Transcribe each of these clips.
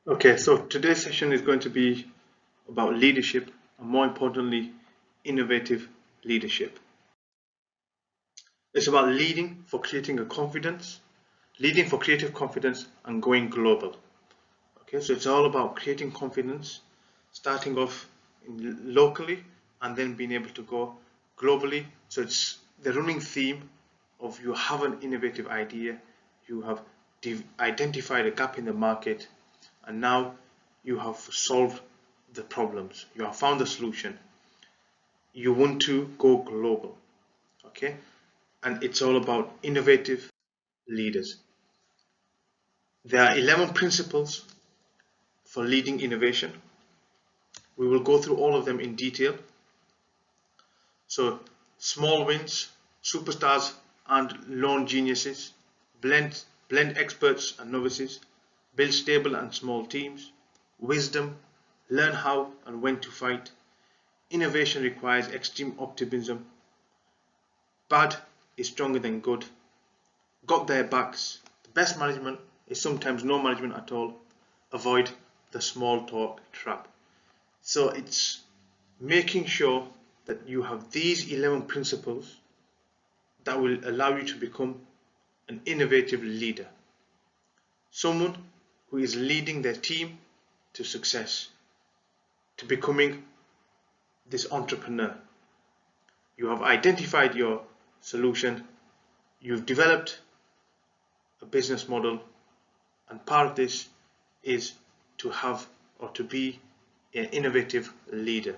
Okay, so today's session is going to be about leadership and more importantly, innovative leadership. It's about leading for creating a confidence, leading for creative confidence and going global. Okay, so it's all about creating confidence, starting off locally and then being able to go globally. So it's the running theme of you have an innovative idea, you have identified a gap in the market, and now you have solved the problems, you have found the solution, you want to go global. Okay, and it's all about innovative leaders. There are 11 principles for leading innovation. We will go through all of them in detail. So, small wins, superstars and lone geniuses, blend experts and novices, build stable and small teams, wisdom, learn how and when to fight. Innovation requires extreme optimism. Bad is stronger than good. Got their backs. The best management is sometimes no management at all. Avoid the small talk trap. So it's making sure that you have these 11 principles that will allow you to become an innovative leader. Someone who is leading their team to success, to becoming this entrepreneur. You have identified your solution, you've developed a business model, and part of this is to have or to be an innovative leader.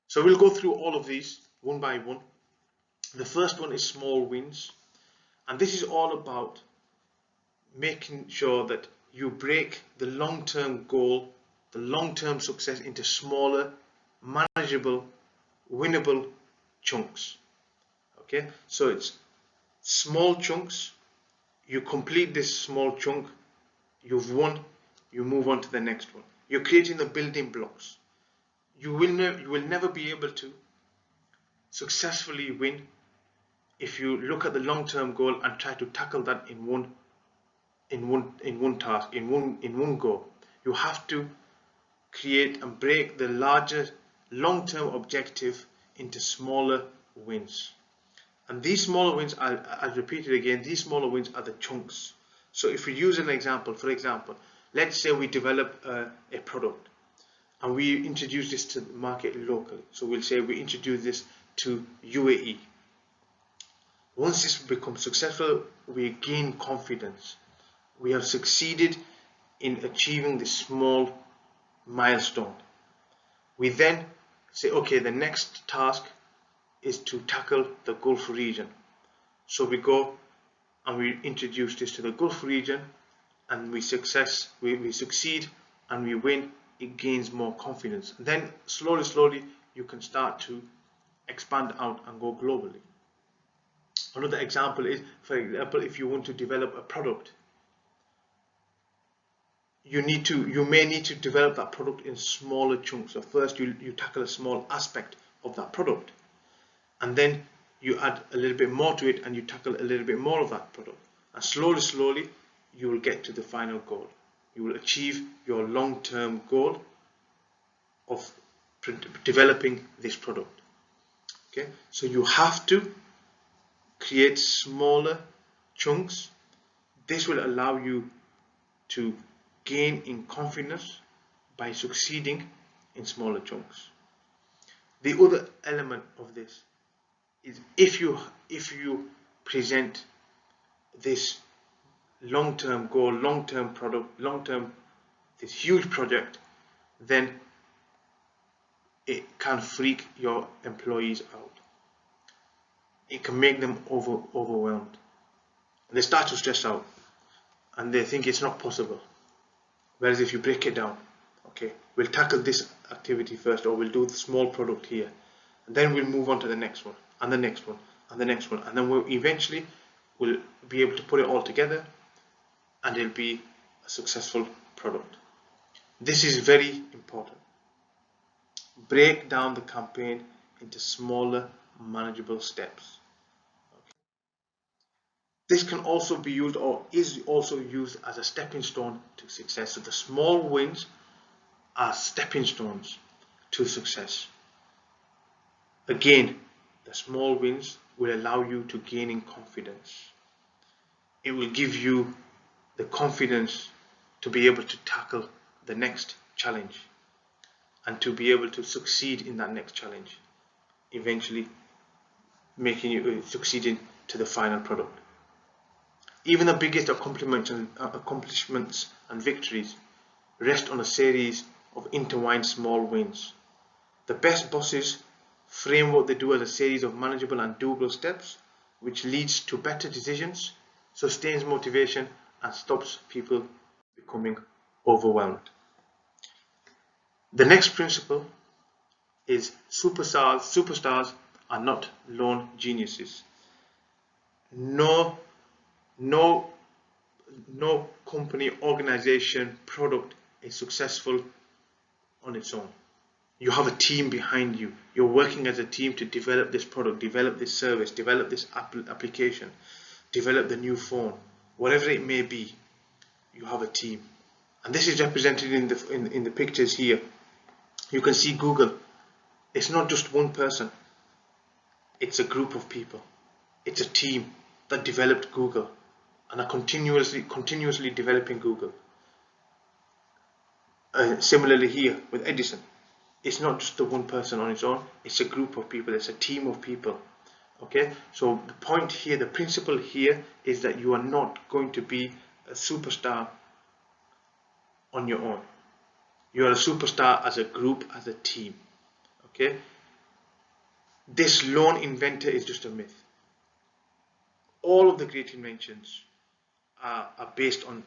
So we'll go through all of these one by one. The first one is small wins, and this is all about making sure that you break the long-term goal, the long-term success into smaller, manageable, winnable chunks. Okay, so it's small chunks. You complete this small chunk, you've won, you move on to the next one. You're creating the building blocks. You will never be able to successfully win if you look at the long-term goal and try to tackle that in one task, in one go. You have to create and break the larger long-term objective into smaller wins. And these smaller wins, I'll repeat it again, these smaller wins are the chunks. So if we use an example, for example, let's say we develop a product and we introduce this to the market locally. So we'll say we introduce this to UAE. Once this becomes successful, we gain confidence. We have succeeded in achieving this small milestone. We then say, okay, the next task is to tackle the Gulf region. So we go and we introduce this to the Gulf region and we succeed and we win. It gains more confidence. Then slowly you can start to expand out and go globally. Another example is, for example, if you want to develop a product, you may need to develop that product in smaller chunks. So first you tackle a small aspect of that product, and then you add a little bit more to it and you tackle a little bit more of that product, and slowly you will get to the final goal. You will achieve your long-term goal of developing this product. Okay, so you have to create smaller chunks. This will allow you to gain in confidence by succeeding in smaller chunks. The other element of this is if you present this long-term goal, long-term product, this huge project, then it can freak your employees out. It can make them overwhelmed. They start to stress out and they think it's not possible. Whereas if you break it down, okay, we'll tackle this activity first, or we'll do the small product here, and then we'll move on to the next one, and the next one, and the next one, and then we'll eventually be able to put it all together and it'll be a successful product. This is very important. Break down the campaign into smaller, manageable steps. Okay. This can also be used, or is also used, as a stepping stone to success. So the small wins are stepping stones to success. Again, the small wins will allow you to gain in confidence. It will give you the confidence to be able to tackle the next challenge and to be able to succeed in that next challenge, eventually making you succeeding to the final product. Even the biggest accomplishments and victories rest on a series of intertwined small wins. The best bosses frame what they do as a series of manageable and doable steps, which leads to better decisions, sustains motivation, and stops people becoming overwhelmed. The next principle is superstars are not lone geniuses. No company, organization, product is successful on its own. You have a team behind you. You're working as a team to develop this product, develop this service, develop this application, develop the new phone, whatever it may be. You have a team, and this is represented in the pictures here. You can see Google. It's not just one person. It's a group of people. It's a team that developed Google and are continuously developing Google. Similarly here with Edison, it's not just the one person on its own. It's a group of people. It's a team of people. Okay, so the point here, the principle here, is that you are not going to be a superstar on your own. You are a superstar as a group, as a team. Okay, this lone inventor is just a myth. All of the great inventions are based or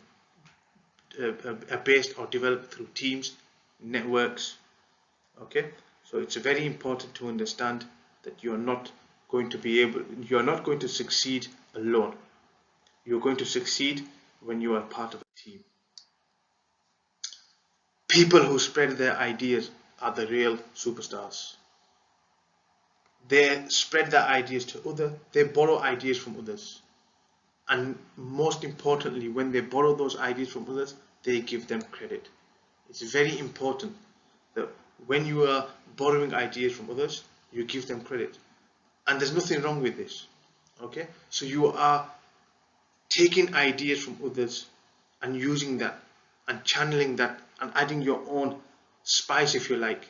developed through teams, networks. Okay, so it's very important to understand that you are not going to succeed alone. You're going to succeed when you are part of a team. People who spread their ideas are the real superstars. They spread their ideas to others. They borrow ideas from others. And most importantly, when they borrow those ideas from others, they give them credit. It's very important that when you are borrowing ideas from others, you give them credit. And there's nothing wrong with this. Okay? So you are taking ideas from others and using that and channeling that and adding your own spice, if you like,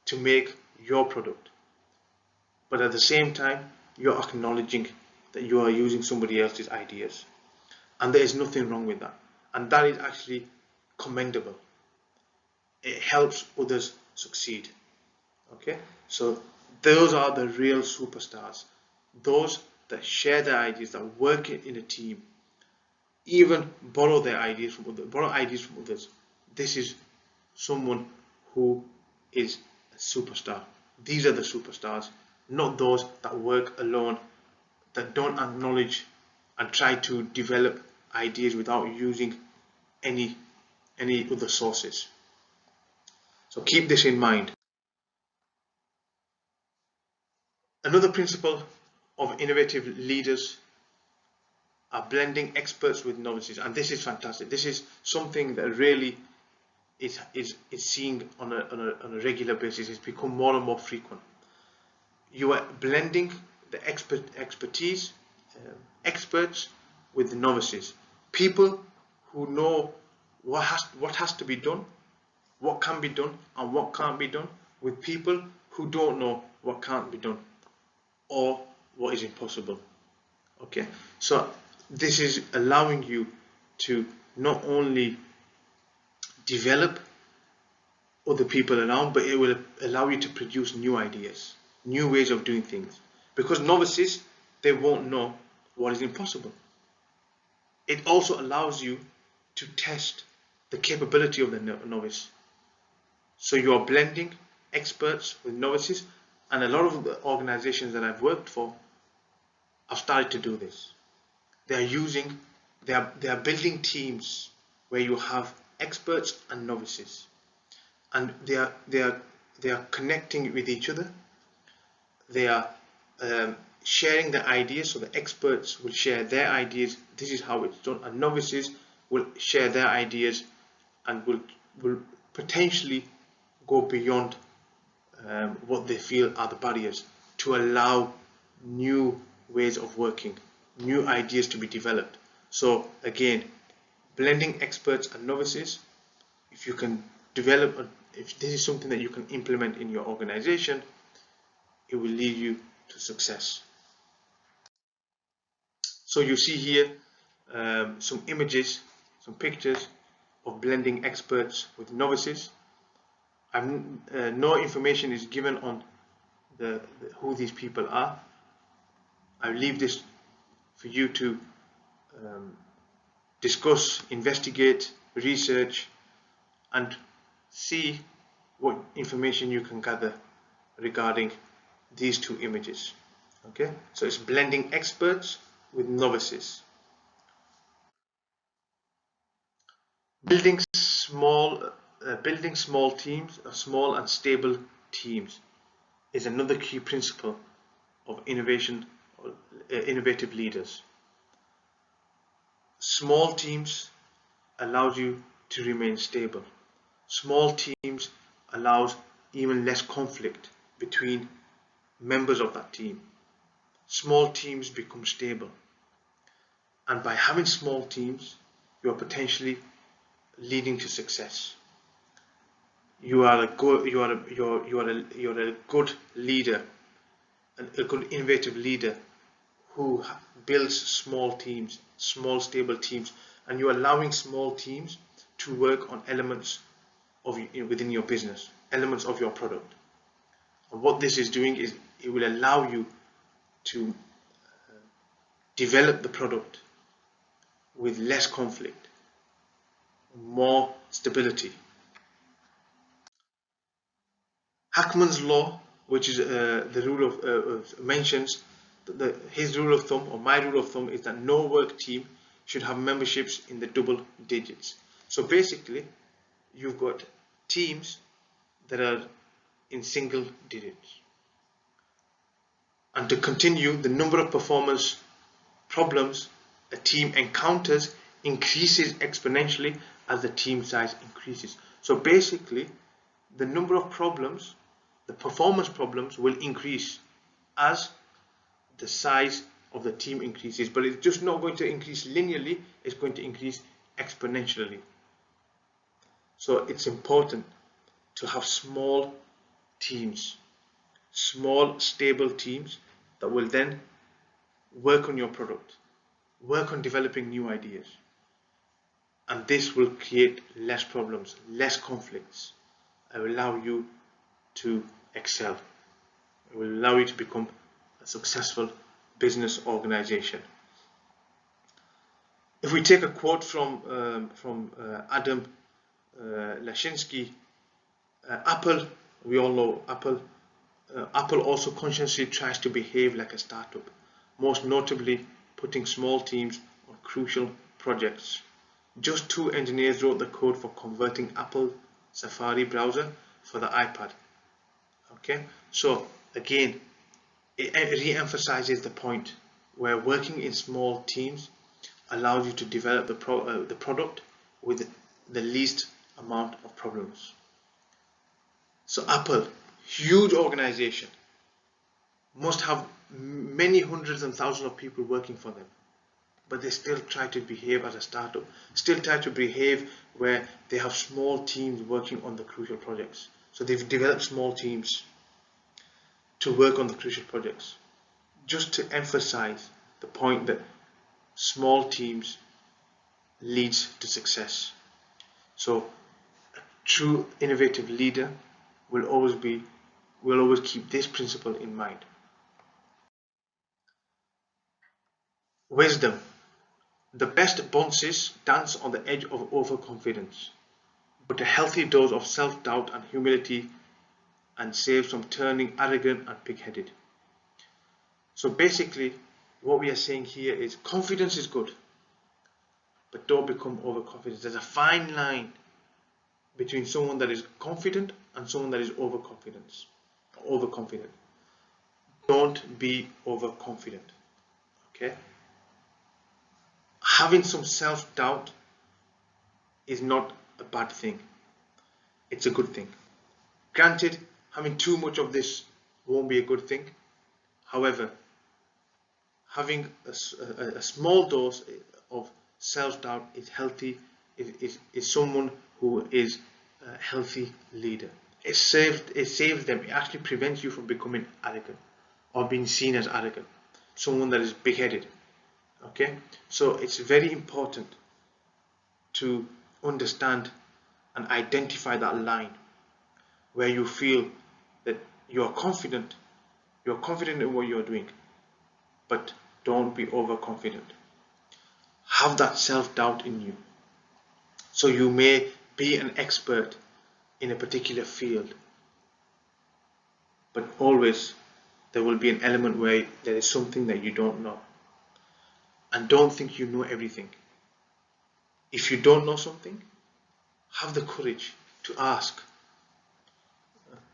to make your product. But at the same time, you're acknowledging that you are using somebody else's ideas. And there is nothing wrong with that. And that is actually commendable. It helps others succeed. Okay? So those are the real superstars. Those that share their ideas, that work in a team, even borrow ideas from others. This is someone who is a superstar. These are the superstars, not those that work alone, that don't acknowledge and try to develop ideas without using any other sources. So keep this in mind. Another principle of innovative leaders are blending experts with novices, and this is fantastic. This is something that really is seen on a regular basis. It's become more and more frequent. You are blending the experts with the novices, people who know what has to be done, what can be done, and what can't be done, with people who don't know what can't be done or what is impossible. Okay, so this is allowing you to not only develop other people around, but it will allow you to produce new ideas, new ways of doing things. Because novices, they won't know what is impossible. It also allows you to test the capability of the novice. So you are blending experts with novices, and a lot of the organizations that I've worked for have started to do this. They are building teams where you have experts and novices, and they are connecting with each other. They are sharing the ideas, so the experts will share their ideas, this is how it's done, and novices will share their ideas and will potentially go beyond what they feel are the barriers to allow new ways of working, new ideas to be developed. So again, blending experts and novices, if you can develop, if this is something that you can implement in your organization, it will lead you to success. So you see here some images, some pictures of blending experts with novices. No information is given on who these people are. I leave this for you to discuss, investigate, research, and see what information you can gather regarding these two images. Okay, so it's blending experts with novices. Building small teams, small and stable teams, is another key principle of innovation, innovative leaders. Small teams allows you to remain stable. Small teams allows even less conflict between members of that team. Small teams become stable, and by having small teams, you are potentially leading to success. You are a good leader, a good innovative leader who builds small teams, small stable teams, and you're allowing small teams to work on elements of within your business, elements of your product. And what this is doing is it will allow you to develop the product with less conflict, more stability. Hackman's law, which is the rule of mentions his rule of thumb, or my rule of thumb, is that no work team should have memberships in the double digits. So basically, you've got teams that are in single digits. And to continue, the number of performance problems a team encounters increases exponentially as the team size increases. So basically, the number of problems, the performance problems, will increase as the size of the team increases, but it's just not going to increase linearly, it's going to increase exponentially. So it's important to have small teams, small stable teams that will then work on your product, work on developing new ideas, and this will create less problems, less conflicts. It will allow you to excel. It will allow you to become a successful business organization. If we take a quote from Adam Lashinsky, Apple, we all know Apple. Apple also consciously tries to behave like a startup, most notably putting small teams on crucial projects. Just 2 engineers wrote the code for converting Apple Safari browser for the iPad. Okay, so again, it re-emphasizes the point where working in small teams allows you to develop the product with the least amount of problems. So Apple, huge organization, must have many hundreds and thousands of people working for them, but they still try to behave as a startup, still try to behave where they have small teams working on the crucial projects. So they've developed small teams to work on the crucial projects, just to emphasize the point that small teams leads to success. So a true innovative leader will always keep this principle in mind. Wisdom. The best bonces dance on the edge of overconfidence, but a healthy dose of self-doubt and humility and saves from turning arrogant and pig-headed. So basically, what we are saying here is confidence is good, but don't become overconfident. There's a fine line between someone that is confident and someone that is overconfident. don't be overconfident. Okay, having some self-doubt is not a bad thing, it's a good thing. Granted, having too much of this won't be a good thing. However, having a small dose of self-doubt is healthy, is someone who is a healthy leader. It saves them. It actually prevents you from becoming arrogant or being seen as arrogant, someone that is big-headed. Okay, so it's very important to understand and identify that line where you feel that you're confident in what you're doing, but don't be overconfident. Have that self-doubt in you. So you may be an expert in a particular field, but always there will be an element where there is something that you don't know. And don't think you know everything. If you don't know something, have the courage to ask.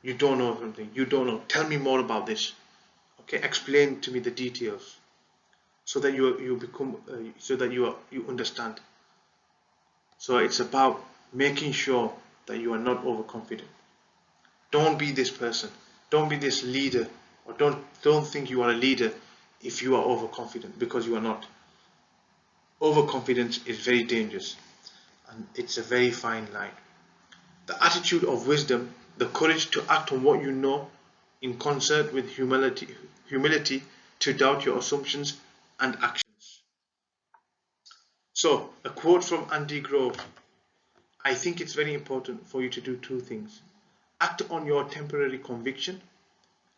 You don't know something, you don't know, tell me more about this. Okay, explain to me the details, so that you understand. So it's about making sure that you are not overconfident. Don't be this person. Don't be this leader, or don't think you are a leader if you are overconfident, because you are not. Overconfidence is very dangerous, and it's a very fine line. The attitude of wisdom, the courage to act on what you know, in concert with humility to doubt your assumptions and actions. So, a quote from Andy Grove: I think it's very important for you to do two things. Act on your temporary conviction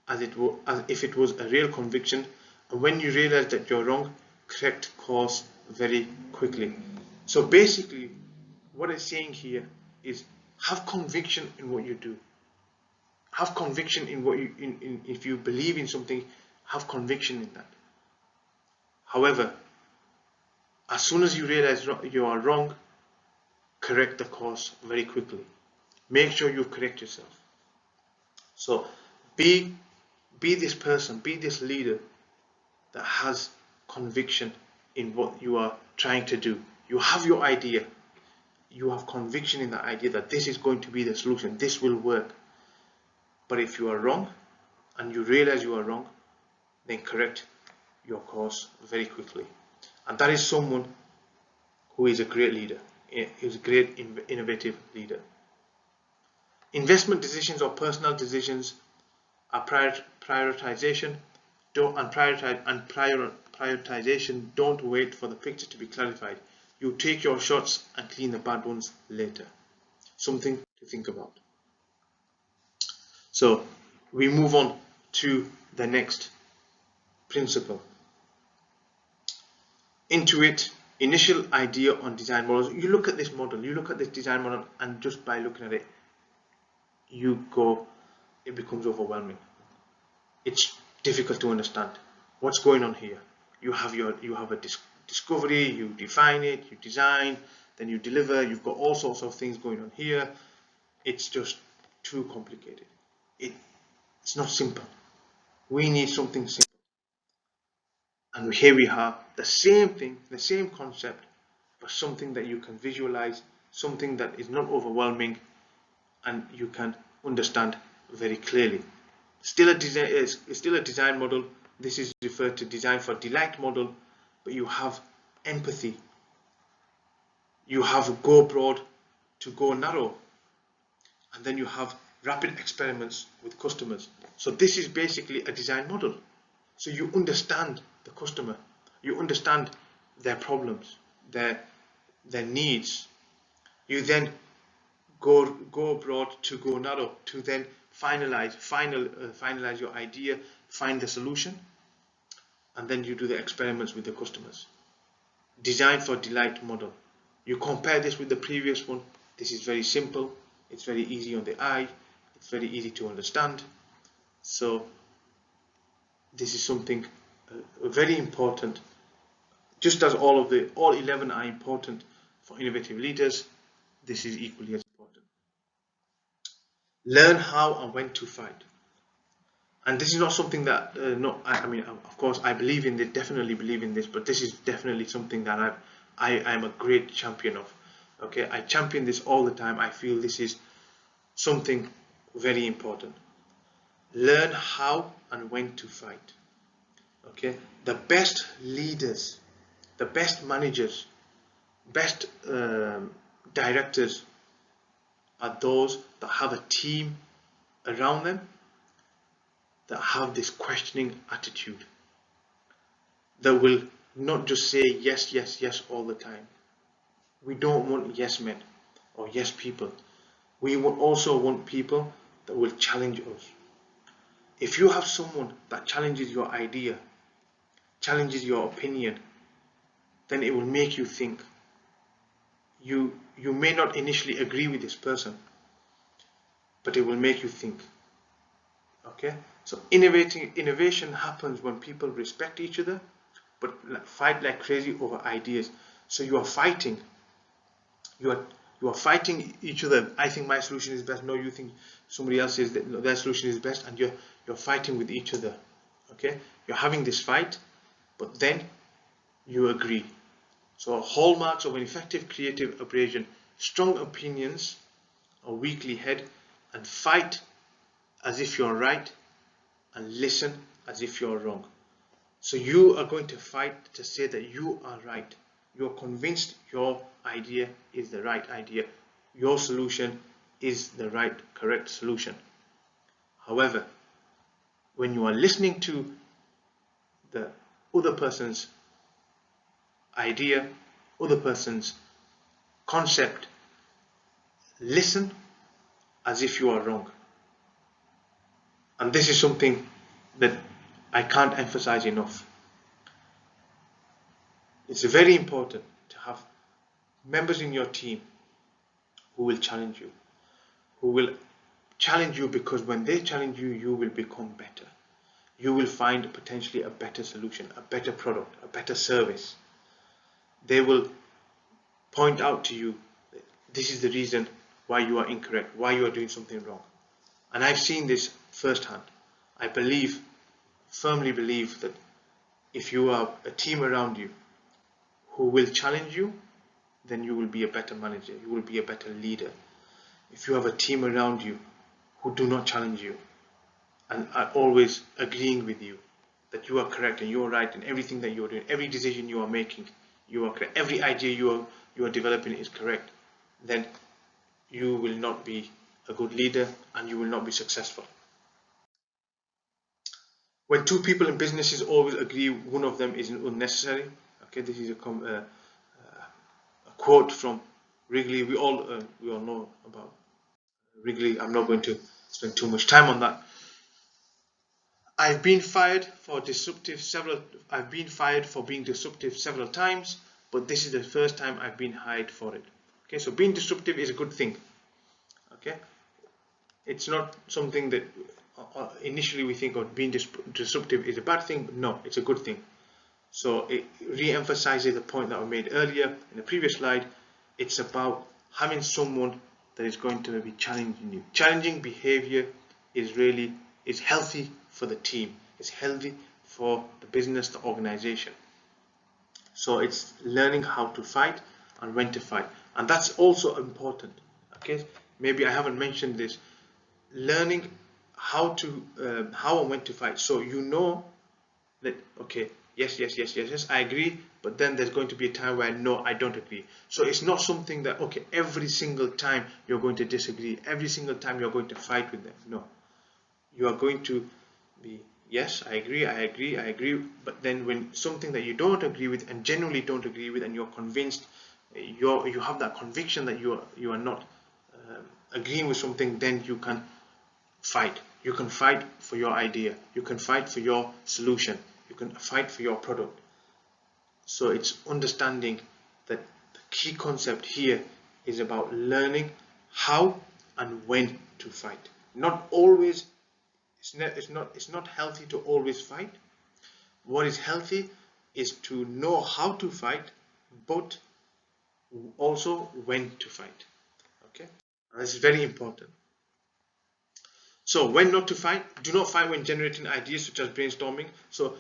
as if it was a real conviction, and when you realize that you're wrong, correct course very quickly. So basically, what it's saying here is, have conviction in what you do. Have conviction in what if you believe in something, have conviction in that. However, as soon as you realize you are wrong, correct the course very quickly. Make sure you correct yourself. So be this person, be this leader that has conviction in what you are trying to do. You have your idea. You have conviction in that idea that this is going to be the solution. This will work. But if you are wrong and you realize you are wrong, then correct your course very quickly. And that is someone who is a great leader, is a great innovative leader. Investment decisions or personal decisions are prioritization. Prioritization don't wait for the picture to be clarified. You take your shots and clean the bad ones later. Something to think about. So we move on to the next principle. Intuit, initial idea on design models. You look at this model, you look at this design model, and just by looking at it, it becomes overwhelming. It's difficult to understand what's going on here. You have a discovery, you define it, you design, then you deliver. You've got all sorts of things going on here. It's just too complicated. It's not simple. We need something simple. And here we have the same thing, the same concept, but something that you can visualize, something that is not overwhelming, and you can understand very clearly. Still a design model. This is referred to design for delight model, but you have empathy. You have go broad to go narrow, and then you have rapid experiments with customers. So this is basically a design model. So you understand the customer, you understand their problems, their needs. You then go broad to go narrow, to then finalize your idea, find the solution, and then you do the experiments with the customers. Design for delight model. You compare this with the previous one. This is very simple. It's very easy on the eye. It's very easy to understand. So this is something very important. Just as all 11 are important for innovative leaders, this is equally as important. Learn how and when to fight. And this is not something that I mean, of course I believe in this, definitely believe in this, but this is definitely something that I'm a great champion of. Okay, I champion this all the time. I feel this is something very important. Learn how and when to fight. Okay, the best leaders, the best managers, best directors are those that have a team around them that have this questioning attitude, that will not just say yes, yes, yes all the time. We don't want yes men or yes people. We also want people that will challenge us. If you have someone that challenges your idea, challenges your opinion, then it will make you think. You may not initially agree with this person, but it will make you think. Okay, so innovation happens when people respect each other, but fight like crazy over ideas. So you are fighting. You are fighting each other. I think my solution is best. No, you think somebody else is their solution is best, and you're fighting with each other. Okay, you're having this fight, but then you agree. So hallmarks of an effective creative abrasion: strong opinions, a weakly head, and fight as if you're right, and listen as if you're wrong. So you are going to fight to say that you are right. You're convinced your idea is the right idea. Your solution is the right, correct solution. However, when you are listening to the other person's idea, other person's concept, listen as if you are wrong. And this is something that I can't emphasize enough. It's very important to have members in your team who will challenge you, who will challenge you, because when they challenge you, you will become better. You will find potentially a better solution, a better product, a better service. They will point out to you, this is the reason why you are incorrect, why you are doing something wrong. And I've seen this firsthand. I firmly believe that if you have a team around you who will challenge you, then you will be a better manager, you will be a better leader. If you have a team around you who do not challenge you and are always agreeing with you that you are correct and you are right in everything that you are doing, every decision you are making, you are correct, every idea you are developing is correct, then you will not be a good leader and you will not be successful. When two people in businesses always agree, one of them is unnecessary. Okay, this is a quote from Wrigley. We all know about Wrigley. I'm not going to spend too much time on that. I've been fired for being disruptive several times, but this is the first time I've been hired for it. Okay, so being disruptive is a good thing. Okay, it's not something that initially we think of being disruptive is a bad thing, but no, it's a good thing. So it re-emphasizes the point that I made earlier in the previous slide. It's about having someone that is going to be challenging you. Challenging behavior is healthy for the team. It's healthy for the business, the organization. So it's learning how to fight and when to fight. And that's also important. Okay, maybe I haven't mentioned this. Learning how and when to fight. So you know that, okay, yes, I agree, but then there's going to be a time where no, I don't agree. So it's not something that, okay, every single time you're going to disagree, every single time you're going to fight with them. No, you are going to be, yes, I agree, but then when something that you don't agree with and genuinely don't agree with, and you're convinced, you have that conviction that you are not agreeing with something, then you can fight. You can fight for your idea. You can fight for your solution. You can fight for your product. So it's understanding that the key concept here is about learning how and when to fight. Not always. It's not healthy to always fight. What is healthy is to know how to fight, but also when to fight. Okay, this is very important. So when not to fight, do not fight when generating ideas such as brainstorming. So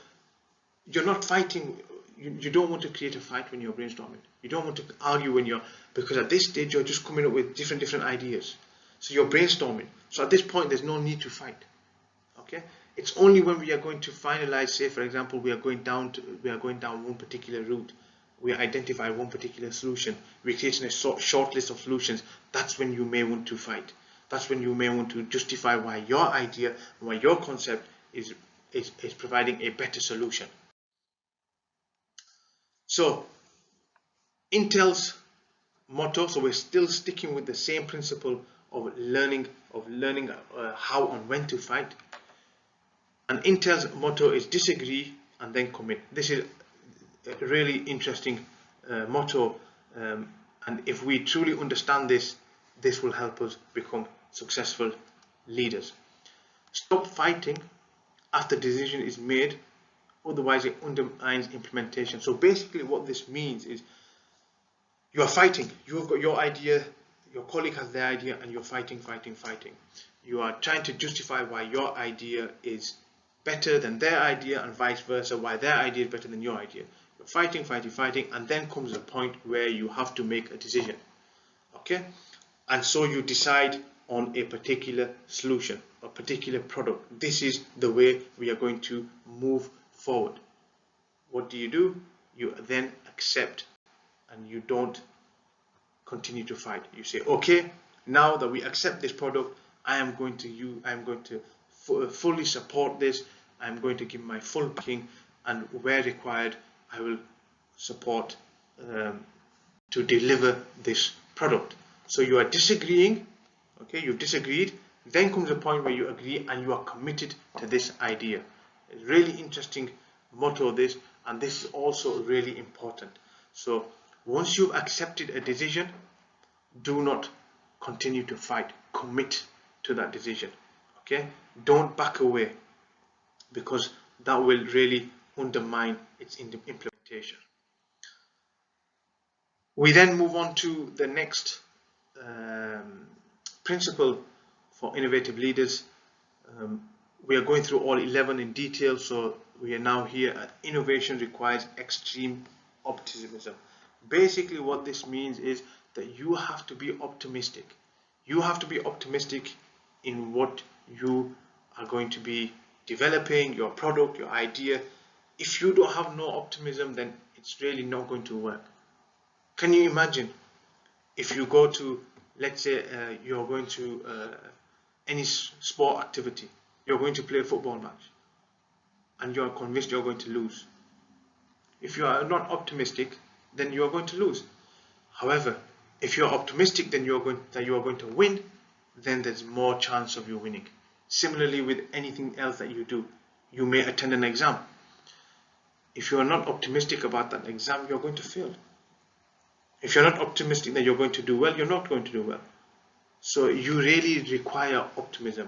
you're not fighting, you don't want to create a fight when you're brainstorming. You don't want to argue when you're, because at this stage you're just coming up with different ideas. So you're brainstorming. So at this point there's no need to fight. Okay? It's only when we are going to finalize, say for example, we are going down one particular route, we identify one particular solution, we're creating a short list of solutions, that's when you may want to fight. That's when you may want to justify why your idea, why your concept is providing a better solution. So Intel's motto, so we're still sticking with the same principle of learning how and when to fight. And Intel's motto is disagree and then commit. This is a really interesting motto, and if we truly understand this, this will help us become successful leaders. Stop fighting after decision is made, otherwise it undermines implementation. So basically what this means is you are fighting, you've got your idea, your colleague has their idea, and you're fighting. You are trying to justify why your idea is better than their idea and vice versa, why their idea is better than your idea. You're fighting, and then comes a point where you have to make a decision. Okay? And so you decide on a particular solution, a particular product. This is the way we are going to move forward. What do? You then accept, and you don't continue to fight. You say, okay, now that we accept this product, I am going to fully support this. I'm going to give my full backing, and where required, I will support to deliver this product. So you are disagreeing, okay, you've disagreed, then comes a point where you agree and you are committed to this idea. It's really interesting motto this, and this is also really important. So once you've accepted a decision, do not continue to fight. Commit to that decision. Okay? Don't back away, because that will really undermine its implementation. We then move on to the next principle for innovative leaders. We are going through all 11 in detail, so we are now here at innovation requires extreme optimism. Basically what this means is that you have to be optimistic. You have to be optimistic in what you are going to be developing, your product, your idea. If you don't have no optimism, then it's really not going to work. Can you imagine if you go to, let's say you're going to any sport activity, you're going to play a football match, and you're convinced you're going to lose. If you are not optimistic, then you are going to lose. However, if you're optimistic that you are going to win, then there's more chance of you winning. Similarly with anything else that you do, you may attend an exam. If you are not optimistic about that exam, you're going to fail. If you're not optimistic that you're going to do well, you're not going to do well. So you really require optimism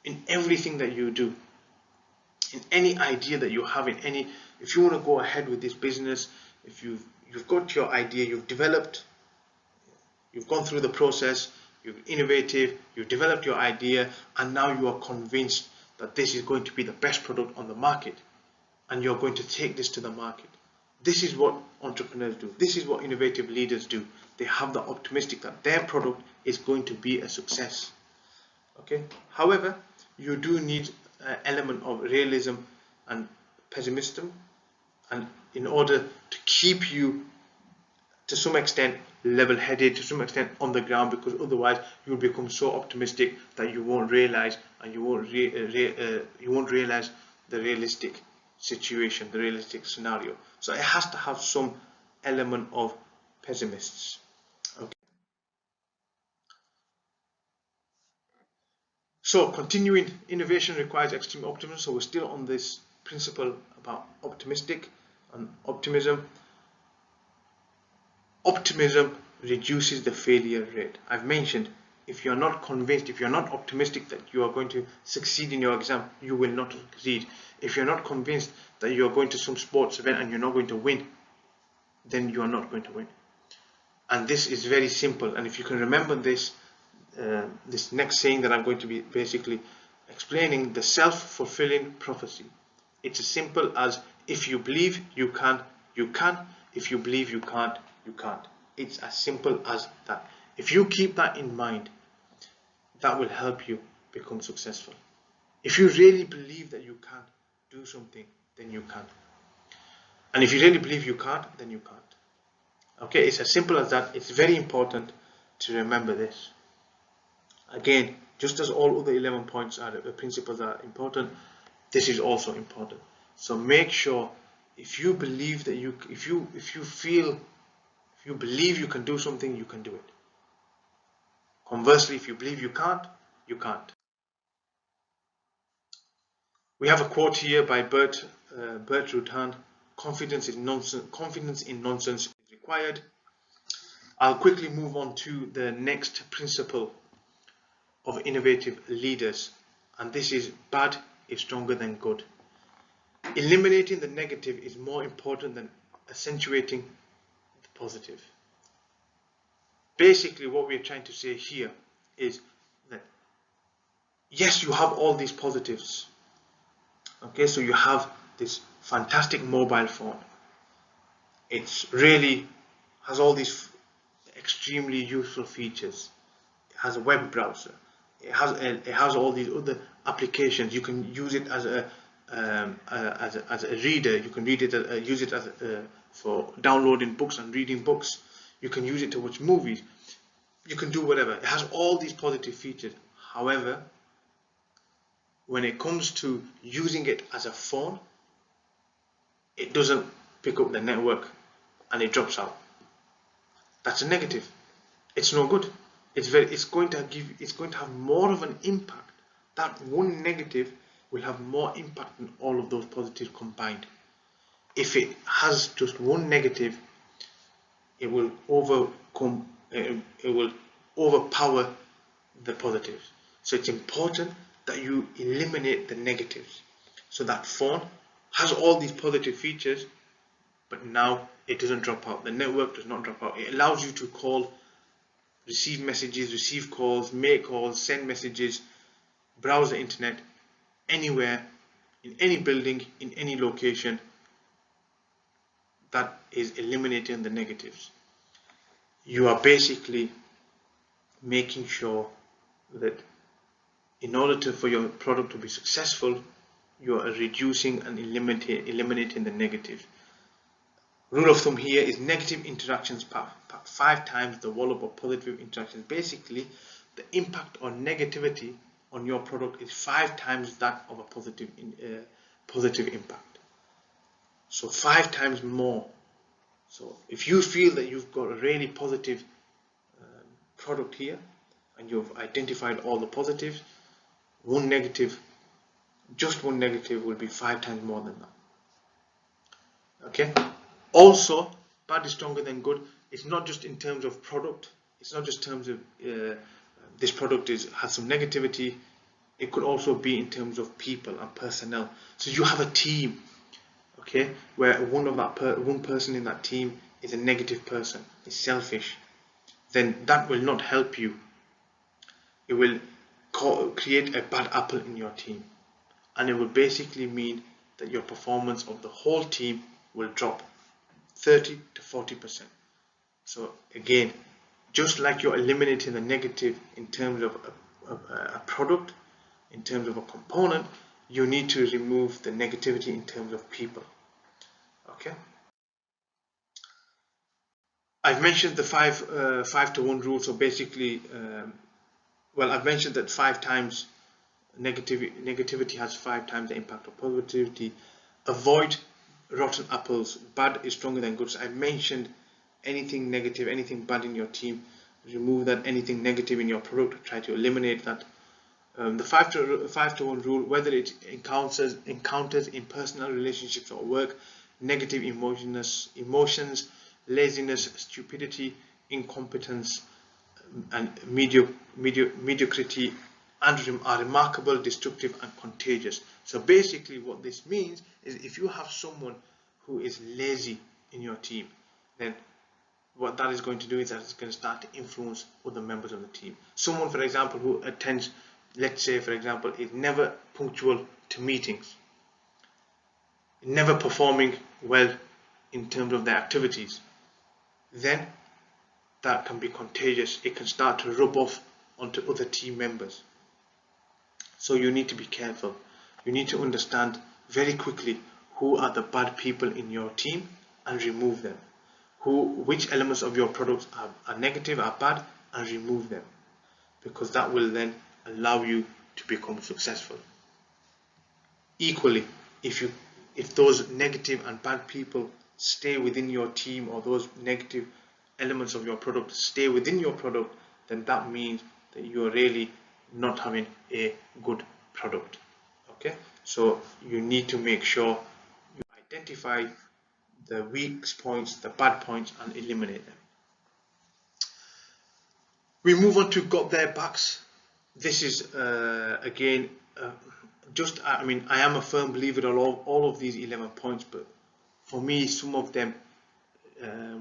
in everything that you do, in any idea that you have, if you want to go ahead with this business, if you've got your idea, you've developed, you've gone through the process, you're innovative, you've developed your idea, and now you are convinced that this is going to be the best product on the market, and you're going to take this to the market. This is what entrepreneurs do. This is what innovative leaders do. They have the optimistic that their product is going to be a success. Okay. However, you do need an element of realism and pessimism, and in order to keep you to some extent level-headed, to some extent on the ground, because otherwise you'll become so optimistic that you won't realize, and you won't realize the realistic situation, the realistic scenario. So it has to have some element of pessimists. Okay. So continuing, innovation requires extreme optimism. So we're still on this principle about optimistic and optimism. Optimism reduces the failure rate. I've mentioned, if you're not convinced, if you're not optimistic that you are going to succeed in your exam, you will not succeed. If you're not convinced that you're going to some sports event and you're not going to win, then you are not going to win. And this is very simple. And if you can remember this, this next saying that I'm going to be basically explaining the self-fulfilling prophecy. It's as simple as, if you believe you can, you can. If you believe you can't, you can't. It's as simple as that. If you keep that in mind, that will help you become successful. If you really believe that you can do something, then you can. And if you really believe you can't, then you can't. Okay, it's as simple as that. It's very important to remember this. Again, just as all other 11 points are, the principles are important, this is also important. So make sure, if you believe that if you believe you can do something, you can do it. Conversely, if you believe you can't, you can't. We have a quote here by Bert Rutan: confidence in nonsense is required. I'll quickly move on to the next principle of innovative leaders, and this is: bad is stronger than good. Eliminating the negative is more important than accentuating the positive. Basically, what we're trying to say here is that yes, you have all these positives. Okay, so you have this fantastic mobile phone. It's really has all these extremely useful features. It has a web browser. It has all these other applications. You can use it as a reader. You can use it as for downloading books and reading books. You can use it to watch movies. You can do whatever. It has all these positive features. However, when it comes to using it as a phone, it doesn't pick up the network and it drops out. That's a negative. It's no good. It's going to have more of an impact. That one negative will have more impact than all of those positives combined. If it has just one negative, it will overpower the positives. So it's important that you eliminate the negatives. So that phone has all these positive features, but now it doesn't drop out. The network does not drop out. It allows you to call, receive messages, receive calls, make calls, send messages, browse the internet, anywhere, in any building, in any location. That is eliminating the negatives. You are basically making sure that in order for your product to be successful, you are reducing and eliminating the negative. Rule of thumb here is negative interactions pack 5 times the volume of positive interactions. Basically, the impact on negativity on your product is 5 times that of a positive impact. So 5 times more. So if you feel that you've got a really positive product here and you've identified all the positives, just one negative will be 5 times more than that. Okay. Also, bad is stronger than good. It's not just in terms of product. It's not just in terms of this product has some negativity. It could also be in terms of people and personnel. So you have a team, okay, where one person in that team is a negative person, is selfish. Then that will not help you. It will create a bad apple in your team, and it will basically mean that your performance of the whole team will drop 30 to 40%. So again, just like you're eliminating the negative in terms of a product, in terms of a component, you need to remove the negativity in terms of people. Okay. I've mentioned the 5 to 1 rule. So basically, I've mentioned that 5 times negativity has 5 times the impact of positivity. Avoid rotten apples. Bad is stronger than good. So I mentioned anything negative, anything bad in your team, remove that. Anything negative in your product, try to eliminate that. The 5 to 1 rule: whether it encounters in personal relationships or work, negative emotions, laziness, stupidity, incompetence, and mediocrity, and are remarkable, destructive, and contagious. So basically what this means is, if you have someone who is lazy in your team, then what that is going to do is that it's going to start to influence other members of the team. Someone, for example, who attends let's say for example, is never punctual to meetings, never performing well in terms of their activities, then that can be contagious. It can start to rub off onto other team members. So you need to be careful. You need to understand very quickly who are the bad people in your team and remove them. Which elements of your products are negative, are bad, and remove them, because that will then allow you to become successful. Equally, if those negative and bad people stay within your team, or those negative elements of your product stay within your product, then that means that you are really not having a good product. Okay, so you need to make sure you identify the weak points, the bad points, and eliminate them. We move on to got their backs. This is again I am a firm believer of all of these 11 points, but for me some of them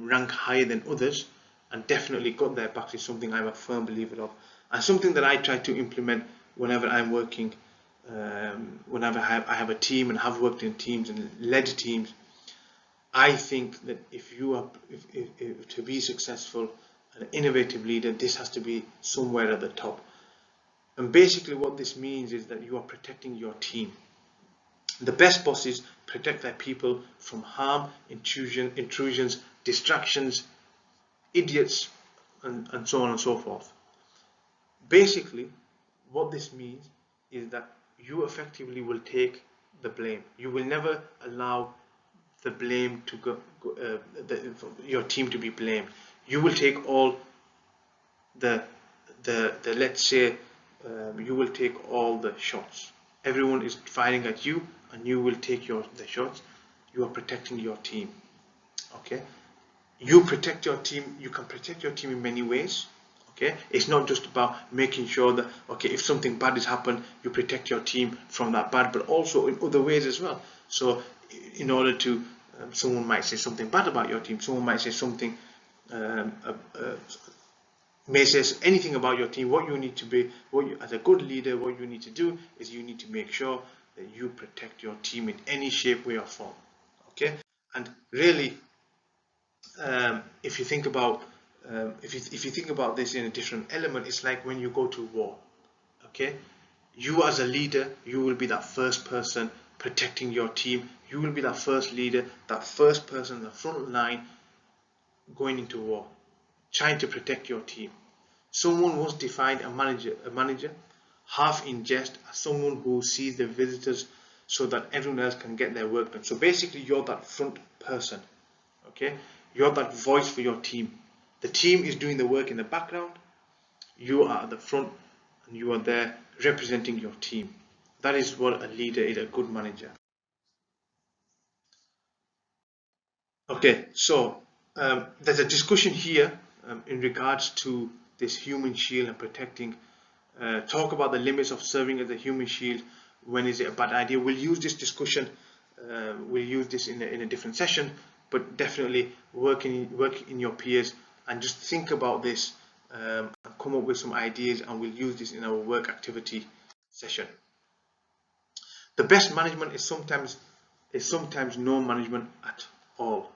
rank higher than others, and definitely got their backs is something I'm a firm believer of, and something that I try to implement whenever I'm working, whenever I have a team and have worked in teams and led teams. I think that if to be successful, an innovative leader, this has to be somewhere at the top. And basically what this means is that you are protecting your team. The best bosses protect their people from harm, intrusions, distractions, idiots, and so on and so forth. Basically, what this means is that you effectively will take the blame. You will never allow the blame to your team to be blamed. You will take all let's say you will take all the shots. Everyone is firing at you, and you will take the shots. You are protecting your team. Okay, you protect your team. You can protect your team in many ways. Okay, it's not just about making sure that, okay, if something bad has happened, you protect your team from that bad, but also in other ways as well. So in order to someone might say something bad about your team, someone might say something may say anything about your team. What you need to be, as a good leader, what you need to do is you need to make sure that you protect your team in any shape, way or form. Okay, and really if you think about if you think about this in a different element, it's like when you go to war. Okay, you as a leader, you will be that first person protecting your team. You will be that first leader, that first person in the front line going into war, trying to protect your team. Someone once defined a manager, half in jest, as someone who sees the visitors so that everyone else can get their work done. So basically, you're that front person. Okay, you're that voice for your team. The team is doing the work in the background. You are at the front, and you are there representing your team. That is what a leader is, a good manager. Okay, so there's a discussion here in regards to this human shield and protecting. Talk about the limits of serving as a human shield. When is it a bad idea? We'll use this discussion. We'll use this in a different session, but definitely work in your peers and just think about this. And come up with some ideas, and we'll use this in our work activity session. The best management is sometimes no management at all.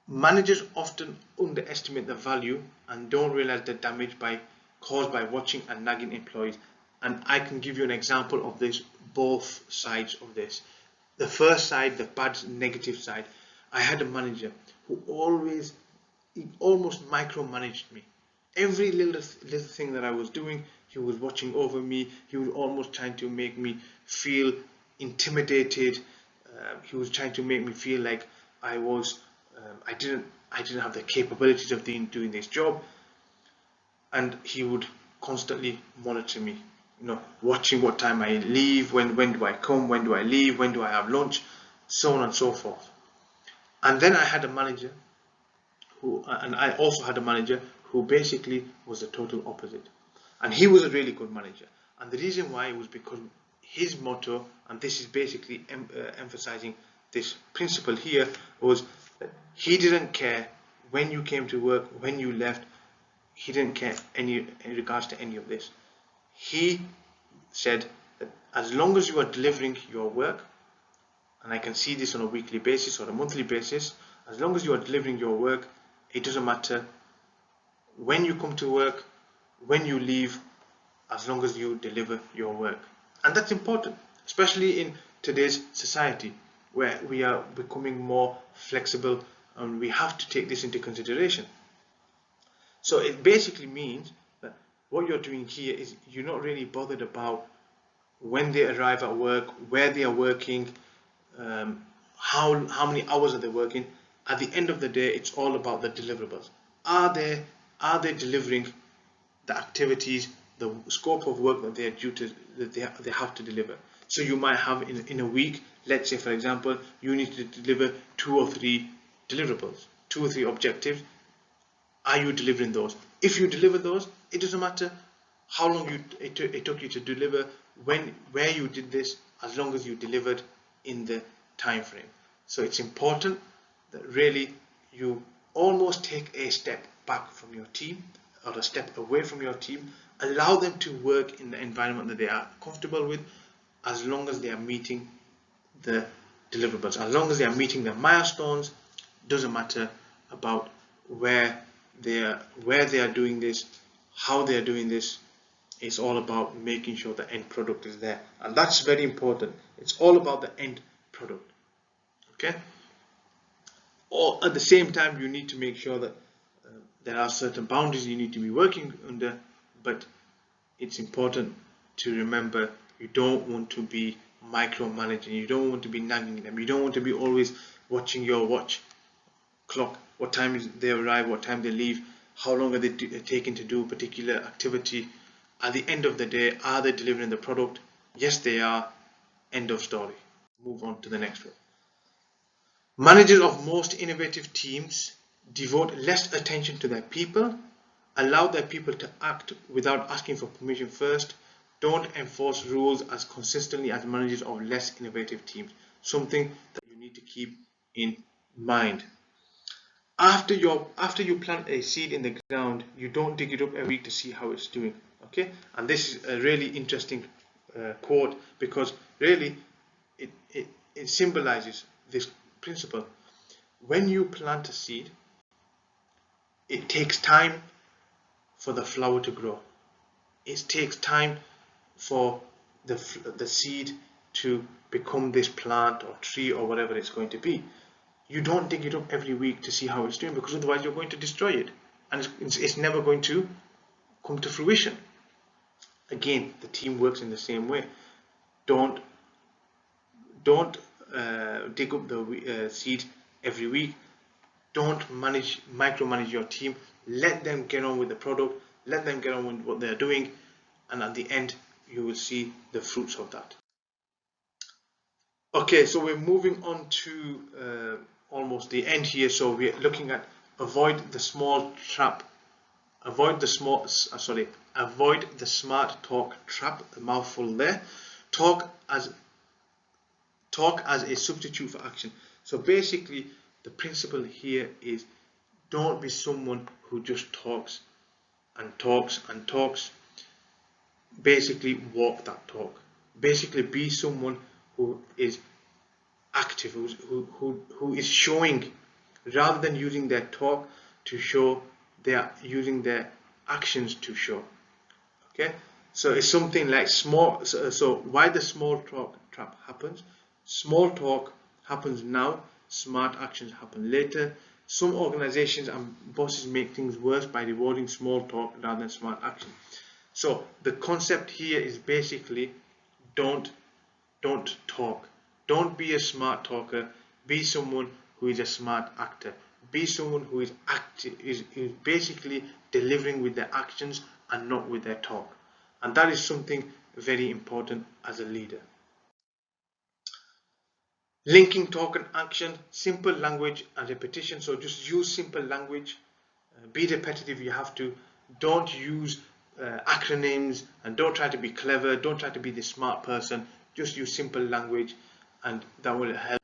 Managers often underestimate the value and don't realize the damage caused by watching and nagging employees. And I can give you an example of this, both sides of this. The first side, the bad, negative side. I had a manager who almost micromanaged me. Every little thing that I was doing, he was watching over me. He was almost trying to make me feel intimidated. He was trying to make me feel like I didn't have the capabilities of doing this job, and he would constantly monitor me. Watching what time I leave, when do I come, when do I leave, when do I have lunch, so on and so forth. And then I had a manager who basically was the total opposite, and he was a really good manager. And the reason why was because his motto, and this is basically emphasizing this principle here, was that he didn't care when you came to work, when you left. He didn't care in regards to any of this. he said that as long as you are delivering your work, and I can see this on a weekly basis or a monthly basis, as long as you are delivering your work, it doesn't matter when you come to work, when you leave, as long as you deliver your work. And that's important, especially in today's society where we are becoming more flexible, and we have to take this into consideration. So it basically means that what you're doing here is you're not really bothered about when they arrive at work, where they are working, how many hours are they working. At the end of the day, it's all about the deliverables. Are they delivering the activities, the scope of work that they are due to, that they have to deliver? So you might have in a week, let's say for example, you need to deliver 2 or 3 deliverables, 2 or 3 objectives. Are you delivering those? If you deliver those, it doesn't matter how long it took you to deliver, where you did this, as long as you delivered in the time frame. So it's important that really you almost take a step back from your team, or a step away from your team, allow them to work in the environment that they are comfortable with, as long as they are meeting the deliverables, as long as they are meeting the milestones. Doesn't matter about where they are doing this, how they are doing this. It's all about making sure the end product is there, and that's very important. It's all about the end product. Okay. Or at the same time, you need to make sure that there are certain boundaries you need to be working under, but it's important to remember you don't want to be micromanaging, you don't want to be nagging them, you don't want to be always watching your watch clock, what time they arrive, what time they leave, how long are they taking to do a particular activity. At the end of the day, are they delivering the product? Yes, they are. End of story. Move on to the next one. Managers of most innovative teams devote less attention to their people, allow their people to act without asking for permission first, don't enforce rules as consistently as managers of less innovative teams. Something that you need to keep in mind. After you plant a seed in the ground, you don't dig it up every week to see how it's doing. Okay, and this is a really interesting quote, because really it symbolizes this principle. When you plant a seed, it takes time for the flower to grow. It takes time for the seed to become this plant or tree or whatever it's going to be. You don't dig it up every week to see how it's doing, because otherwise you're going to destroy it, and it's never going to come to fruition. Again, the team works in the same way. Don't dig up the seed every week. Don't micromanage your team. Let them get on with the product, let them get on with what they're doing, and at the end you will see the fruits of that. Okay, so we're moving on to almost the end here. So we're looking at avoid the small trap. Avoid the smart talk trap. A mouthful there. Talk as a substitute for action. So basically, the principle here is don't be someone who just talks and talks and talks. Basically, walk that talk. Basically, be someone who is active, who is showing, rather than using their talk to show, they are using their actions to show. Okay, so it's something like small. So why the small talk trap happens? Small talk happens now, smart actions happen later. Some organizations and bosses make things worse by rewarding small talk rather than smart action. So the concept here is basically don't talk. Don't be a smart talker. Be someone who is a smart actor. Be someone who is basically delivering with their actions and not with their talk. And that is something very important as a leader. Linking talk and action, simple language and repetition. So just use simple language. Be repetitive if you have to. Don't use acronyms, and don't try to be clever. Don't try to be the smart person. Just use simple language, and that will help